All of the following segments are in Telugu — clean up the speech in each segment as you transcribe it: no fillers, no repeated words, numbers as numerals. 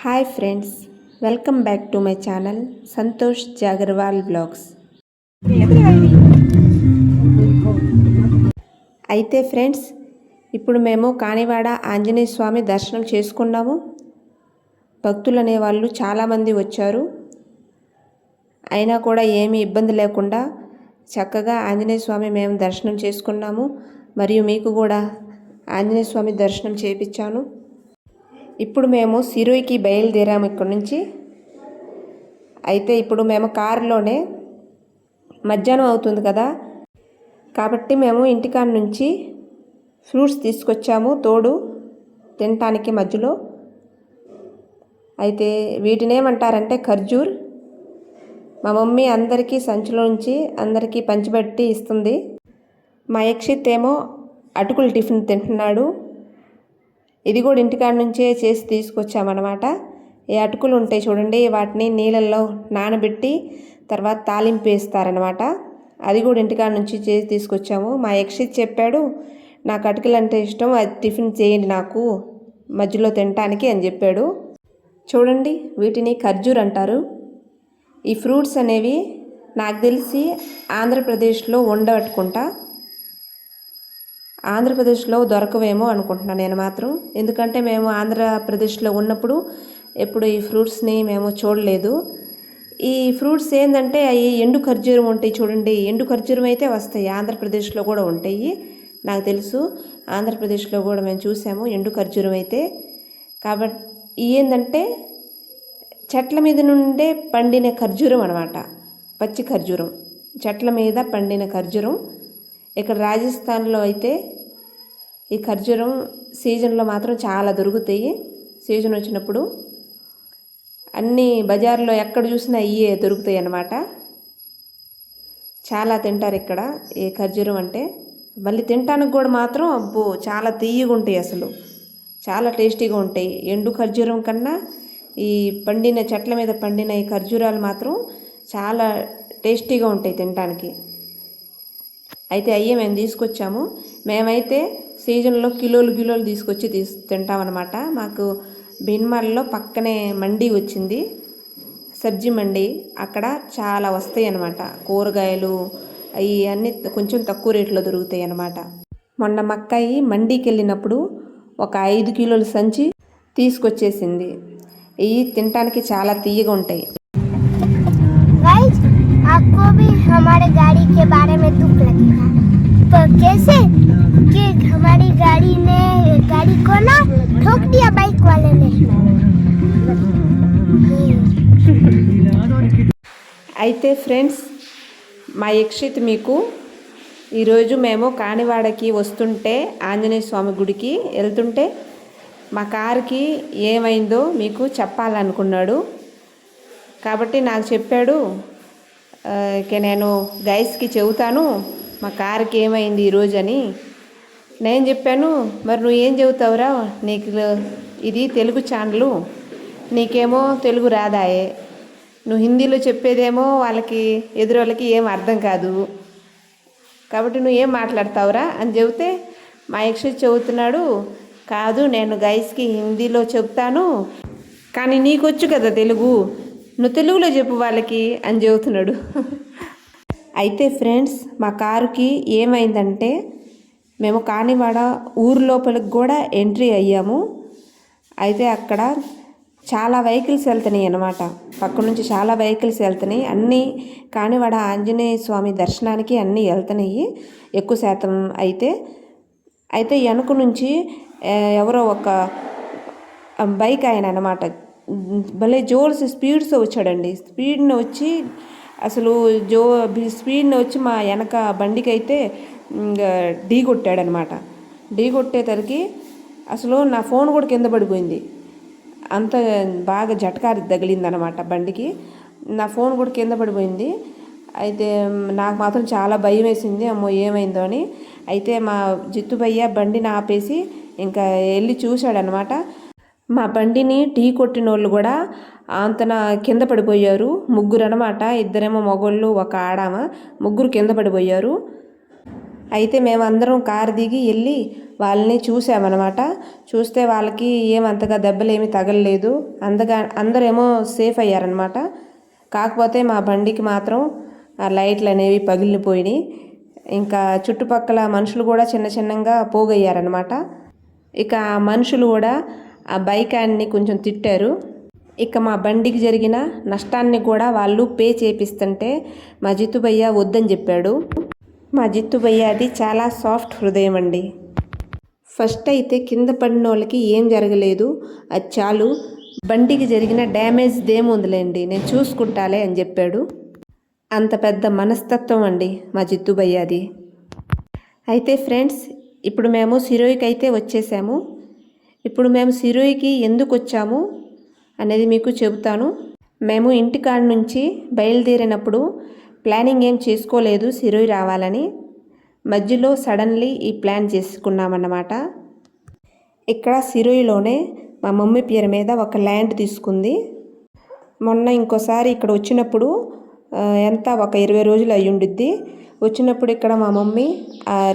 Hi friends, welcome back to my channel Santosh Jagarwal blogs. అయితే ఫ్రెండ్స్, ఇప్పుడు మేము కాణివాడ ఆంజనేయ స్వామి దర్శనం చేసుకున్నాము. భక్తులు అనేవాళ్ళు చాలామంది వచ్చారు. అయినా కూడా ఏమీ ఇబ్బంది లేకుండా చక్కగా ఆంజనేయ స్వామి మేము దర్శనం చేసుకున్నాము. మరియు మీకు కూడా ఆంజనేయ స్వామి దర్శనం చేయించాను. ఇప్పుడు మేము సిరోయికి బయలుదేరాము ఇక్కడ నుంచి. అయితే ఇప్పుడు మేము కారులోనే మధ్యాహ్నం అవుతుంది కదా, కాబట్టి మేము ఇంటికాడ నుంచి ఫ్రూట్స్ తీసుకొచ్చాము తోడు తినటానికి మధ్యలో. అయితే వీటిని ఏమంటారంటే ఖర్జూర్. మా మమ్మీ అందరికీ సంచిలోంచి అందరికీ పంచిపెట్టి ఇస్తుంది. మా యక్షిత్ ఏమో అటుకులు టిఫిన్ తింటున్నాడు. ఇది కూడా ఇంటికాడ నుంచే చేసి తీసుకొచ్చామన్నమాట. ఈ అటుకులు ఉంటాయి చూడండి, వాటిని నీళ్ళల్లో నానబెట్టి తర్వాత తాలింపు వేస్తారనమాట. అది కూడా ఇంటికాడ నుంచి చేసి తీసుకొచ్చాము. మా యక్షిత్ చెప్పాడు, నాకు అటుకులు అంటే ఇష్టం, అది టిఫిన్ చేయండి నాకు మధ్యలో తినటానికి అని చెప్పాడు. చూడండి, వీటిని ఖర్జూర్ అంటారు. ఈ ఫ్రూట్స్ అనేవి నాకు తెలిసి ఆంధ్రప్రదేశ్లో ఉండబట్టుకుంటా. ఆంధ్రప్రదేశ్లో దొరకవేమో అనుకుంటున్నాను నేను మాత్రం. ఎందుకంటే మేము ఆంధ్రప్రదేశ్లో ఉన్నప్పుడు ఎప్పుడు ఈ ఫ్రూట్స్ని మేము చూడలేదు. ఈ ఫ్రూట్స్ ఏంటంటే అవి ఎండు ఖర్జూరం ఉంటాయి చూడండి, ఎండు ఖర్జూరం అయితే వస్తాయి, ఆంధ్రప్రదేశ్లో కూడా ఉంటాయి. నాకు తెలుసు, ఆంధ్రప్రదేశ్లో కూడా మేము చూసాము ఎండు ఖర్జూరం అయితే. కాబట్టి ఏంటంటే చెట్ల మీద నుండే పండిన ఖర్జూరం అనమాట, పచ్చి ఖర్జూరం, చెట్ల మీద పండిన ఖర్జూరం. ఇక్కడ రాజస్థాన్లో అయితే ఈ ఖర్జూరం సీజన్లో మాత్రం చాలా దొరుకుతాయి. సీజన్ వచ్చినప్పుడు అన్ని బజార్లో ఎక్కడ చూసినా ఇవే దొరుకుతాయి అన్నమాట. చాలా తింటారు ఇక్కడ ఈ ఖర్జూరం అంటే. మళ్ళీ తినటానికి కూడా మాత్రం అబ్బో చాలా తీయగా ఉంటాయి, అసలు చాలా టేస్టీగా ఉంటాయి. ఎండు ఖర్జూరం కన్నా ఈ పండిన చెట్ల మీద పండిన ఈ ఖర్జూరాలు మాత్రం చాలా టేస్టీగా ఉంటాయి తినటానికి. అయితే అయ్యే మేము తీసుకొచ్చాము. మేమైతే సీజన్లో కిలోలు తీసుకొచ్చి తింటామన్నమాట. మాకు బిన్మాల్లో పక్కనే మండీ వచ్చింది, సబ్జీ మండీ. అక్కడ చాలా వస్తాయి అన్నమాట, కూరగాయలు అవి అన్నీ కొంచెం తక్కువ రేట్లో దొరుకుతాయి అన్నమాట. మొన్న మక్కాయి మండీకి వెళ్ళినప్పుడు ఒక 5 కిలోల సంచి తీసుకొచ్చేసింది. ఇవి తినటానికి చాలా తీయగా ఉంటాయి. आपको भी हमारे गाड़ी के बारे में दुख लगेगा, तो कैसे कि हमारी गाड़ी को ना ठोक दिया बाइक वाले ने. అయితే ఫ్రెండ్స్, మా యక్షిత్ మీకు ఈరోజు మేము కాణివాడకి వస్తుంటే ఆంజనేయ స్వామి గుడికి వెళ్తుంటే మా కారుకి ఏమైందో మీకు చెప్పాలనుకున్నాడు. కాబట్టి నాకు చెప్పాడు, నేను గైస్కి చెబుతాను మా కారుకి ఏమైంది ఈరోజు అని. నేను చెప్పాను, మరి నువ్వు ఏం చెబుతావురా, నీకు ఇది తెలుగు ఛానలు, నీకేమో తెలుగు రాదాయే, నువ్వు హిందీలో చెప్పేదేమో వాళ్ళకి ఎదురోళ్ళకి ఏం అర్థం కాదు, కాబట్టి నువ్వు ఏం మాట్లాడతావురా అని చెబితే మా యక్షిత్ చెబుతున్నాడు, కాదు నేను గైస్కి హిందీలో చెప్తాను, కానీ నీకొచ్చు కదా తెలుగు, నువ్వు తెలుగులో చెప్పు వాళ్ళకి అని చెబుతున్నాడు. అయితే ఫ్రెండ్స్, మా కారుకి ఏమైందంటే మేము కాణివాడ ఊరు లోపలికి కూడా ఎంట్రీ అయ్యాము. అయితే అక్కడ చాలా వెహికల్స్ వెళ్తున్నాయి అన్నమాట, పక్క నుంచి చాలా వెహికల్స్ వెళ్తున్నాయి. అన్నీ కాణివాడ ఆంజనేయ స్వామి దర్శనానికి అన్నీ వెళ్తున్నాయి ఎక్కువ శాతం. అయితే వెనుక నుంచి ఎవరో ఒక బైక్ ఆయన అన్నమాట, భలే జోర్స్ స్పీడ్స్ వచ్చాడండి. స్పీడ్ని వచ్చి అసలు స్పీడ్ని వచ్చి మా వెనక బండికి అయితే ఢీ కొట్టాడనమాట. ఢీ కొట్టేసరికి అసలు నా ఫోన్ కూడా కింద పడిపోయింది, అంత బాగా జటకారి తగిలిందనమాట బండికి. నా ఫోన్ కూడా కింద పడిపోయింది. అయితే నాకు మాత్రం చాలా భయం వేసింది, అమ్మో ఏమైందో అని. అయితే మా జిత్తు భయ్య బండిని ఆపేసి ఇంకా వెళ్ళి చూశాడనమాట. మా బండిని ఢీ కొట్టిన వాళ్ళు కూడా అంతన కింద పడిపోయారు, 3 అనమాట. 2 మగోళ్ళు, 1 ఆడామ, 3 కింద పడిపోయారు. అయితే మేమందరం కారు దిగి వెళ్ళి వాళ్ళని చూసామన్నమాట. చూస్తే వాళ్ళకి ఏమంతగా దెబ్బలేమి తగలలేదు, అందరేమో సేఫ్ అయ్యారనమాట. కాకపోతే మా బండికి మాత్రం ఆ లైట్లు అనేవి పగిలిపోయినాయి. ఇంకా చుట్టుపక్కల మనుషులు కూడా చిన్నగా పోగయ్యారనమాట. ఇక ఆ మనుషులు కూడా ఆ బైక్ ఆయన్ని కొంచెం తిట్టారు. ఇక మా బండికి జరిగిన నష్టాన్ని కూడా వాళ్ళు పే చేపిస్తుంటే మా జిత్తు భయ్య వద్దని చెప్పాడు. మా జిత్తు భయ్య అది చాలా సాఫ్ట్ హృదయం అండి. ఫస్ట్ అయితే కింద పడిన వాళ్ళకి ఏం జరగలేదు, అది చాలు, బండికి జరిగిన డ్యామేజ్ దేముందిలేండి, నేను చూసుకుంటాలే అని చెప్పాడు. అంత పెద్ద మనస్తత్వం అండి మా జిత్తు భయ్యది. అయితే ఫ్రెండ్స్, ఇప్పుడు మేము సిరోయికి అయితే వచ్చేసాము. ఇప్పుడు మేము సిరోయికి ఎందుకు వచ్చాము అనేది మీకు చెబుతాను. మేము ఇంటికాడ నుంచి బయలుదేరినప్పుడు ప్లానింగ్ ఏం చేసుకోలేదు సిరోయి రావాలని. మధ్యలో సడన్లీ ఈ ప్లాన్ చేసుకున్నామన్నమాట. ఇక్కడ సిరోయిలోనే మా మమ్మీ పేరు మీద ఒక ల్యాండ్ తీసుకుంది. మొన్న ఇంకోసారి ఇక్కడ వచ్చినప్పుడు ఎంత ఒక 20 రోజులు అయ్యి ఉండిద్ది. వచ్చినప్పుడు ఇక్కడ మా మమ్మీ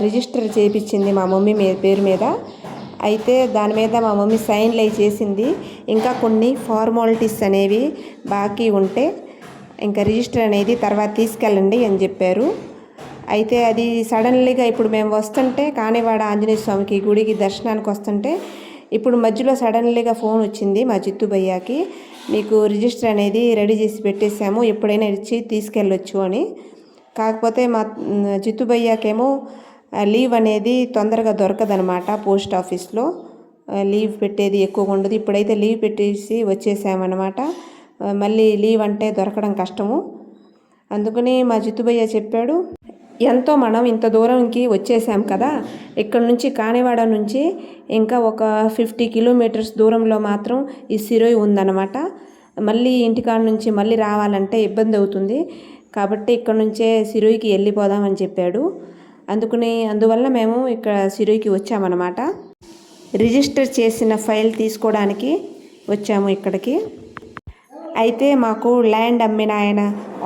రిజిస్టర్ చేయించింది మా మమ్మీ పేరు మీద. అయితే దాని మీద మా మమ్మీ సైన్లు అవి చేసింది. ఇంకా కొన్ని ఫార్మాలిటీస్ అనేవి బాకీ ఉంటే ఇంకా రిజిస్టర్ అనేది తర్వాత తీసుకెళ్ళండి అని చెప్పారు. అయితే అది సడన్లీగా ఇప్పుడు మేము వస్తుంటే కానివాడ ఆంజనేయ స్వామికి గుడికి దర్శనానికి వస్తుంటే ఇప్పుడు మధ్యలో సడన్లీగా ఫోన్ వచ్చింది మా జిత్తు భయ్యాకి, మీకు రిజిస్టర్ అనేది రెడీ చేసి పెట్టేశాము, ఎప్పుడైనా ఇచ్చి తీసుకెళ్ళొచ్చు అని. కాకపోతే మా జిత్తు భయ్యాకేమో లీవ్ అనేది తొందరగా దొరకదనమాట. పోస్ట్ ఆఫీస్లో లీవ్ పెట్టేది ఎక్కువగా ఉండదు. ఇప్పుడైతే లీవ్ పెట్టేసి వచ్చేసామన్నమాట. మళ్ళీ లీవ్ అంటే దొరకడం కష్టము. అందుకని మా జిత్తు భయ్య చెప్పాడు, ఎంతో మనం ఇంత దూరంకి వచ్చేసాం కదా, ఇక్కడ నుంచి కానివాడ నుంచి ఇంకా ఒక 50 కిలోమీటర్స్ దూరంలో మాత్రం ఈ సిరోయి ఉందన్నమాట. మళ్ళీ ఇంటికాడ నుంచి మళ్ళీ రావాలంటే ఇబ్బంది అవుతుంది, కాబట్టి ఇక్కడ నుంచే సిరోయికి వెళ్ళిపోదామని చెప్పాడు. అందువల్ల మేము ఇక్కడ సిరోయికి వచ్చామన్నమాట. రిజిస్టర్ చేసిన ఫైల్ తీసుకోవడానికి వచ్చాము ఇక్కడికి. అయితే మాకు ల్యాండ్ అమ్మిన ఆయన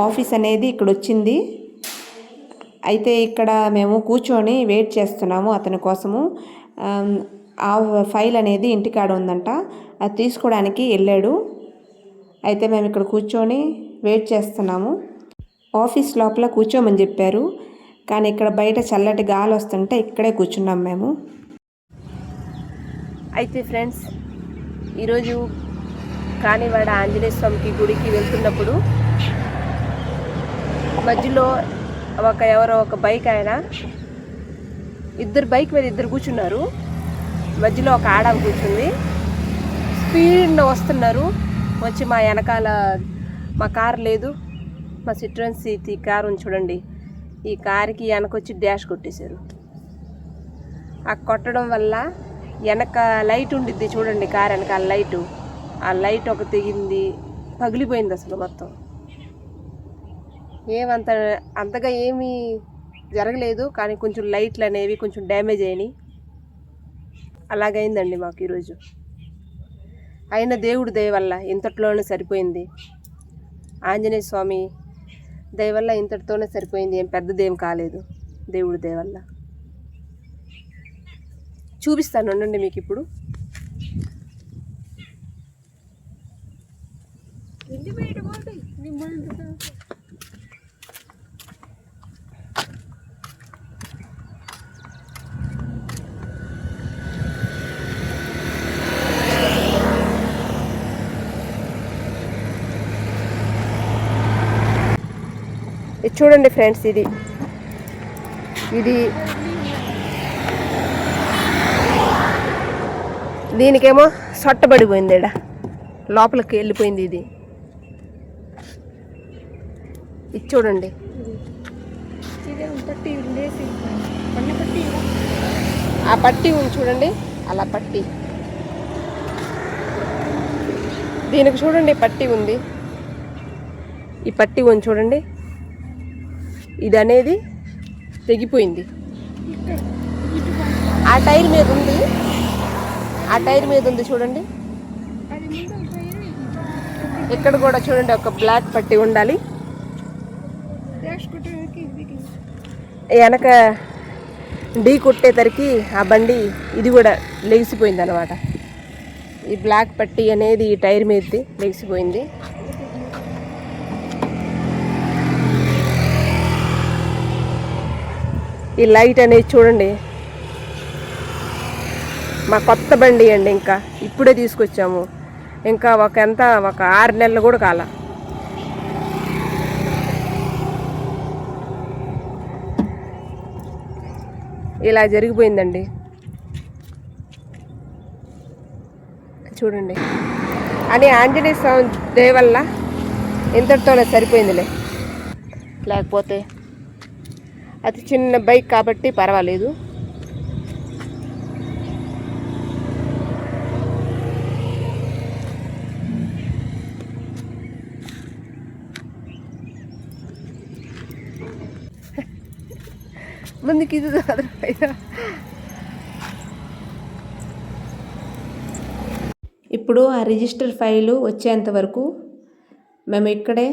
ఆఫీస్ అనేది ఇక్కడ వచ్చింది. అయితే ఇక్కడ మేము కూర్చొని వెయిట్ చేస్తున్నాము అతని కోసము. ఆ ఫైల్ అనేది ఇంటికాడ ఉందంట, అది తీసుకోవడానికి వెళ్ళాడు. అయితే మేము ఇక్కడ కూర్చొని వెయిట్ చేస్తున్నాము. ఆఫీస్ లోపల కూర్చోమని చెప్పారు, కానీ ఇక్కడ బయట చల్లటి గాలి వస్తుంటే ఇక్కడే కూర్చున్నాం మేము. అయితే ఫ్రెండ్స్, ఈరోజు కానివాడ ఆంజనేయ స్వామికి గుడికి వెళ్తున్నప్పుడు మధ్యలో ఎవరో ఒక బైక్ ఆయన, బైక్ మీద ఇద్దరు కూర్చున్నారు. మధ్యలో ఒక ఆడ కూర్చుంది. స్పీడ్లో వస్తున్నారు. వచ్చి మా వెనకాల మా కారు లేదు, మా సిట్రోన్ సిటీ కారు ఉంది చూడండి, ఈ కారుకి వెనకొచ్చి డాష్ కొట్టేశారు. ఆ కొట్టడం వల్ల వెనక లైట్ ఉండిద్ది చూడండి, కారు వెనకాల లైటు, ఆ లైట్ ఒక తెగింది, పగిలిపోయింది అసలు మొత్తం. అంతగా ఏమీ జరగలేదు, కానీ కొంచెం లైట్లు అనేవి కొంచెం డ్యామేజ్ అయినాయి. అలాగైందండి మాకు ఈరోజు. అయినా దేవుడి దయ వల్ల ఇంతట్లోనే సరిపోయింది. ఆంజనేయ స్వామి దయ వల్ల ఇంతటితోనే సరిపోయింది, ఏం పెద్దదేం కాలేదు దేవుడి దయ వల్ల. చూపిస్తాను ఉండండి మీకు ఇప్పుడు. ఇది చూడండి ఫ్రెండ్స్, ఇది దీనికేమో సొట్టబడిపోయింది, లోపలికి వెళ్ళిపోయింది. ఇది చూడండి, ఆ పట్టి ఉంది చూడండి, అలా పట్టి దీనికి చూడండి పట్టి ఉంది, ఈ పట్టి ఉంది చూడండి, ఇది అనేది తెగిపోయింది. ఆ టైర్ మీద ఉంది, ఆ టైర్ మీద ఉంది చూడండి. ఇక్కడ కూడా చూడండి ఒక బ్లాక్ పట్టి ఉండాలి. వెనక ఢీ కొట్టేసరికి ఆ బండి ఇది కూడా లెగిసిపోయింది అనమాట. ఈ బ్లాక్ పట్టీ అనేది ఈ టైర్ మీదది లెగిసిపోయింది. ఈ లైట్ అనేది చూడండి, మా కొత్త బండి అండి, ఇంకా ఇప్పుడే తీసుకొచ్చాము. ఇంకా ఒక 6 నెలలు కూడా కాల. ఇలా జరిగిపోయిందండి చూడండి. అని ఆంజనేయ స్వామి దయ వల్ల ఇంతటితోనే సరిపోయిందిలే, లేకపోతే అది చిన్న బైక్ కాబట్టి పర్వాలేదు. ముందుకి ఇది ఇప్పుడు ఆ రిజిస్టర్ ఫైలు వచ్చేంత వరకు మేము ఇక్కడే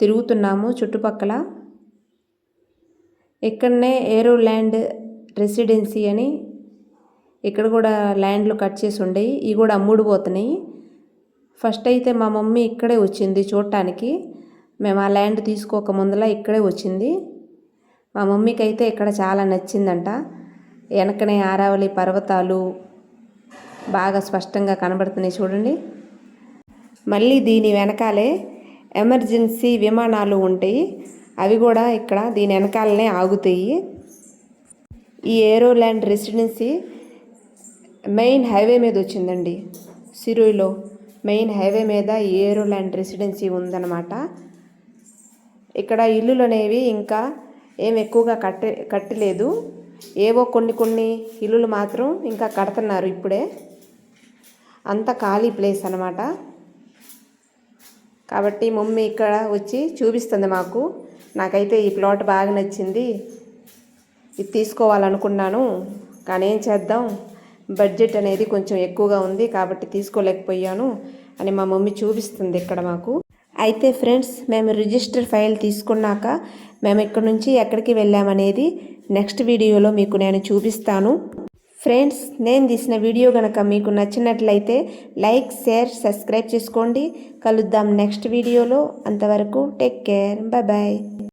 తిరుగుతున్నాము చుట్టుపక్కల. ఇక్కడనే ఏరో ల్యాండ్ రెసిడెన్సీ అని ఇక్కడ కూడా ల్యాండ్లు కట్ చేసి ఉండేవి, ఇవి కూడా అమ్ముడుపోతున్నాయి. ఫస్ట్ అయితే మా మమ్మీ ఇక్కడే వచ్చింది చూడటానికి. మేము ఆ ల్యాండ్ తీసుకోక ముందల ఇక్కడే వచ్చింది. మా మమ్మీకి అయితే ఇక్కడ చాలా నచ్చిందంట. వెనకనే ఆరావళి పర్వతాలు బాగా స్పష్టంగా కనబడుతున్నాయి చూడండి. మళ్ళీ దీని వెనకాలే ఎమర్జెన్సీ విమానాలు ఉంటాయి, అవి కూడా ఇక్కడ దీని వెనకాలనే ఆగుతాయి. ఈ ఏరో ల్యాండ్ రెసిడెన్సీ మెయిన్ హైవే మీద వచ్చిందండి. సిరుయిలో మెయిన్ హైవే మీద ఈ ఏరో ల్యాండ్ రెసిడెన్సీ ఉందన్నమాట. ఇక్కడ ఇల్లులు అనేవి ఇంకా ఏం ఎక్కువగా కట్టలేదు. ఏవో కొన్ని ఇల్లులు మాత్రం ఇంకా కడుతున్నారు ఇప్పుడే. అంత ఖాళీ ప్లేస్ అన్నమాట. కాబట్టి మమ్మీ ఇక్కడ వచ్చి చూపిస్తుంది మాకు. నాకైతే ఈ ప్లాట్ బాగా నచ్చింది, ఇది తీసుకోవాలనుకున్నాను, కానీ ఏం చేద్దాం, బడ్జెట్ అనేది కొంచెం ఎక్కువగా ఉంది కాబట్టి తీసుకోలేకపోయాను అని మా మమ్మీ చూపిస్తుంది ఇక్కడ మాకు. అయితే ఫ్రెండ్స్, మేము రిజిస్టర్ ఫైల్ తీసుకున్నాక మేము ఇక్కడ నుంచి ఎక్కడికి వెళ్ళామనేది నెక్స్ట్ వీడియోలో మీకు నేను చూపిస్తాను. ఫ్రెండ్స్, నేను తీసిన వీడియో కనుక మీకు నచ్చినట్లయితే లైక్, షేర్, సబ్స్క్రైబ్ చేసుకోండి. కలుద్దాం నెక్స్ట్ వీడియోలో. అంతవరకు టేక్ కేర్, బాయ్.